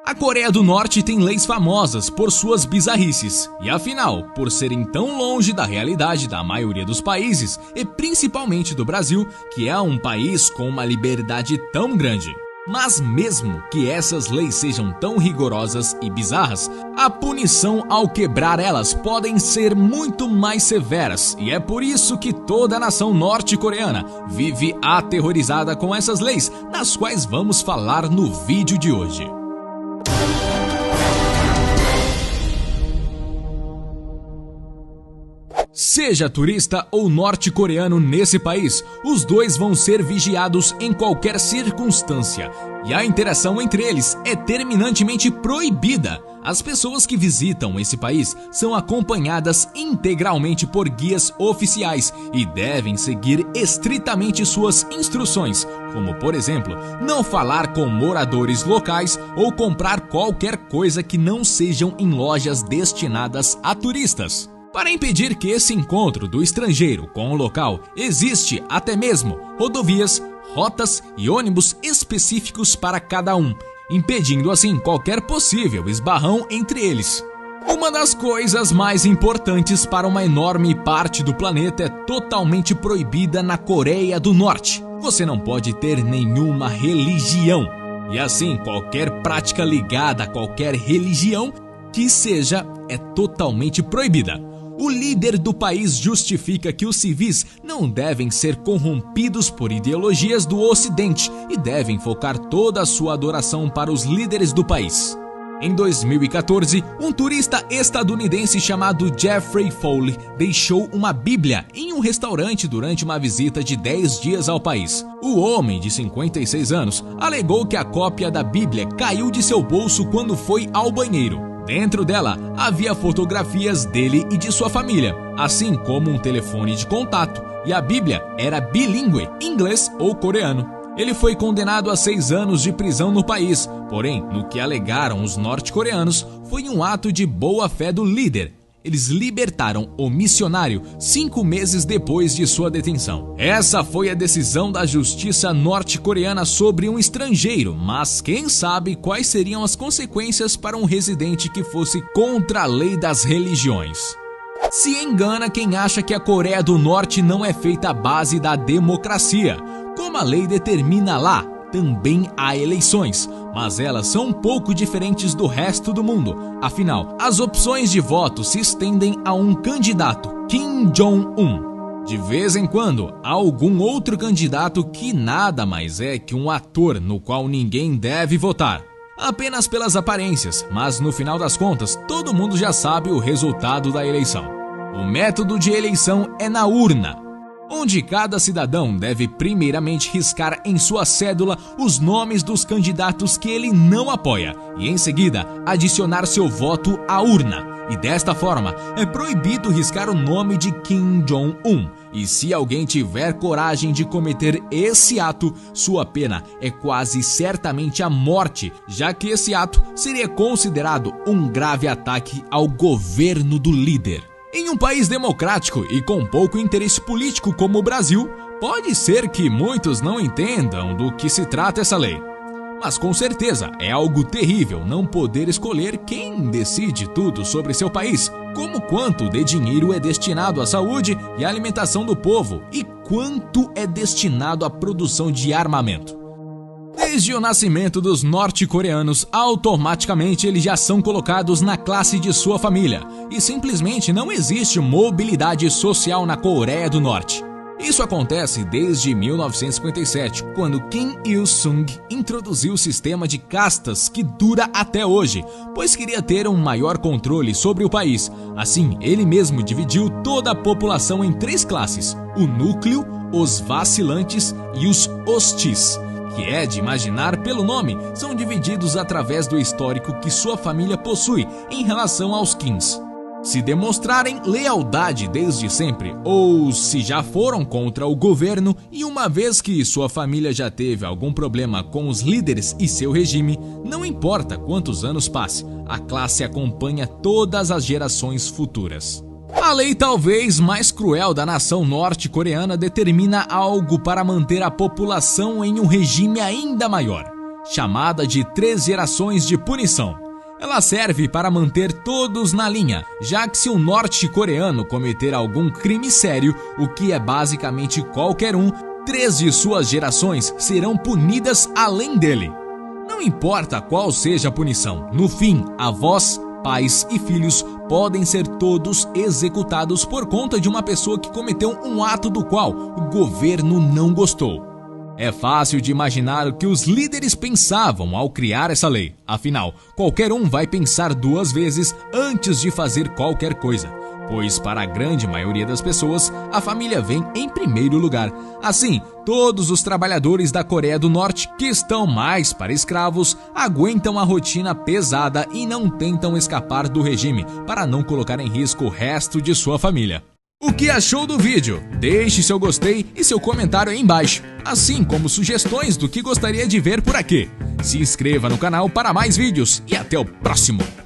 A Coreia do Norte tem leis famosas por suas bizarrices, e afinal, por serem tão longe da realidade da maioria dos países, e principalmente do Brasil, que é um país com uma liberdade tão grande. Mas mesmo que essas leis sejam tão rigorosas e bizarras, a punição ao quebrar elas podem ser muito mais severas, e é por isso que toda a nação norte-coreana vive aterrorizada com essas leis, das quais vamos falar no vídeo de hoje. Seja turista ou norte-coreano nesse país, os dois vão ser vigiados em qualquer circunstância, e a interação entre eles é terminantemente proibida. As pessoas que visitam esse país são acompanhadas integralmente por guias oficiais e devem seguir estritamente suas instruções, como, por exemplo, não falar com moradores locais ou comprar qualquer coisa que não sejam em lojas destinadas a turistas. Para impedir que esse encontro do estrangeiro com o local, existe até mesmo rodovias, rotas e ônibus específicos para cada um, impedindo assim qualquer possível esbarrão entre eles. Uma das coisas mais importantes para uma enorme parte do planeta é totalmente proibida na Coreia do Norte. Você não pode ter nenhuma religião, e assim qualquer prática ligada a qualquer religião que seja é totalmente proibida. O líder do país justifica que os civis não devem ser corrompidos por ideologias do Ocidente e devem focar toda a sua adoração para os líderes do país. Em 2014, um turista estadunidense chamado Jeffrey Foley deixou uma Bíblia em um restaurante durante uma visita de 10 dias ao país. O homem, de 56 anos, alegou que a cópia da Bíblia caiu de seu bolso quando foi ao banheiro. Dentro dela havia fotografias dele e de sua família, assim como um telefone de contato, e a Bíblia era bilíngue, inglês ou coreano. Ele foi condenado a 6 anos de prisão no país, porém, no que alegaram os norte-coreanos, foi um ato de boa-fé do líder. Eles libertaram o missionário 5 meses depois de sua detenção. Essa foi a decisão da justiça norte-coreana sobre um estrangeiro, mas quem sabe quais seriam as consequências para um residente que fosse contra a lei das religiões. Se engana quem acha que a Coreia do Norte não é feita à base da democracia. Como a lei determina lá, também há eleições, mas elas são um pouco diferentes do resto do mundo. Afinal, as opções de voto se estendem a um candidato, Kim Jong-un. De vez em quando, há algum outro candidato que nada mais é que um ator no qual ninguém deve votar. Apenas pelas aparências, mas no final das contas, todo mundo já sabe o resultado da eleição. O método de eleição é na urna, onde cada cidadão deve primeiramente riscar em sua cédula os nomes dos candidatos que ele não apoia e em seguida adicionar seu voto à urna. E desta forma é proibido riscar o nome de Kim Jong-un, e se alguém tiver coragem de cometer esse ato, sua pena é quase certamente a morte, já que esse ato seria considerado um grave ataque ao governo do líder. Em um país democrático e com pouco interesse político como o Brasil, pode ser que muitos não entendam do que se trata essa lei. Mas com certeza é algo terrível não poder escolher quem decide tudo sobre seu país, como quanto de dinheiro é destinado à saúde e à alimentação do povo e quanto é destinado à produção de armamento. Desde o nascimento dos norte-coreanos, automaticamente eles já são colocados na classe de sua família, e simplesmente não existe mobilidade social na Coreia do Norte. Isso acontece desde 1957, quando Kim Il-sung introduziu o sistema de castas que dura até hoje, pois queria ter um maior controle sobre o país. Assim, ele mesmo dividiu toda a população em 3 classes: o núcleo, os vacilantes e os hostis, que é de imaginar pelo nome, são divididos através do histórico que sua família possui em relação aos Kims. Se demonstrarem lealdade desde sempre, ou se já foram contra o governo e uma vez que sua família já teve algum problema com os líderes e seu regime, não importa quantos anos passe, a classe acompanha todas as gerações futuras. A lei talvez mais cruel da nação norte-coreana determina algo para manter a população em um regime ainda maior. chamada de 3 gerações de punição. Ela serve para manter todos na linha, já que se um norte-coreano cometer algum crime sério, o que é basicamente qualquer um, 3 de suas gerações serão punidas além dele. Não importa qual seja a punição, no fim, avós, pais e filhos podem ser todos executados por conta de uma pessoa que cometeu um ato do qual o governo não gostou. É fácil de imaginar o que os líderes pensavam ao criar essa lei. Afinal, qualquer um vai pensar 2 vezes antes de fazer qualquer coisa, pois para a grande maioria das pessoas, a família vem em primeiro lugar. Assim, todos os trabalhadores da Coreia do Norte que estão mais para escravos aguentam a rotina pesada e não tentam escapar do regime para não colocar em risco o resto de sua família. O que achou do vídeo? Deixe seu gostei e seu comentário aí embaixo, assim como sugestões do que gostaria de ver por aqui. Se inscreva no canal para mais vídeos e até o próximo!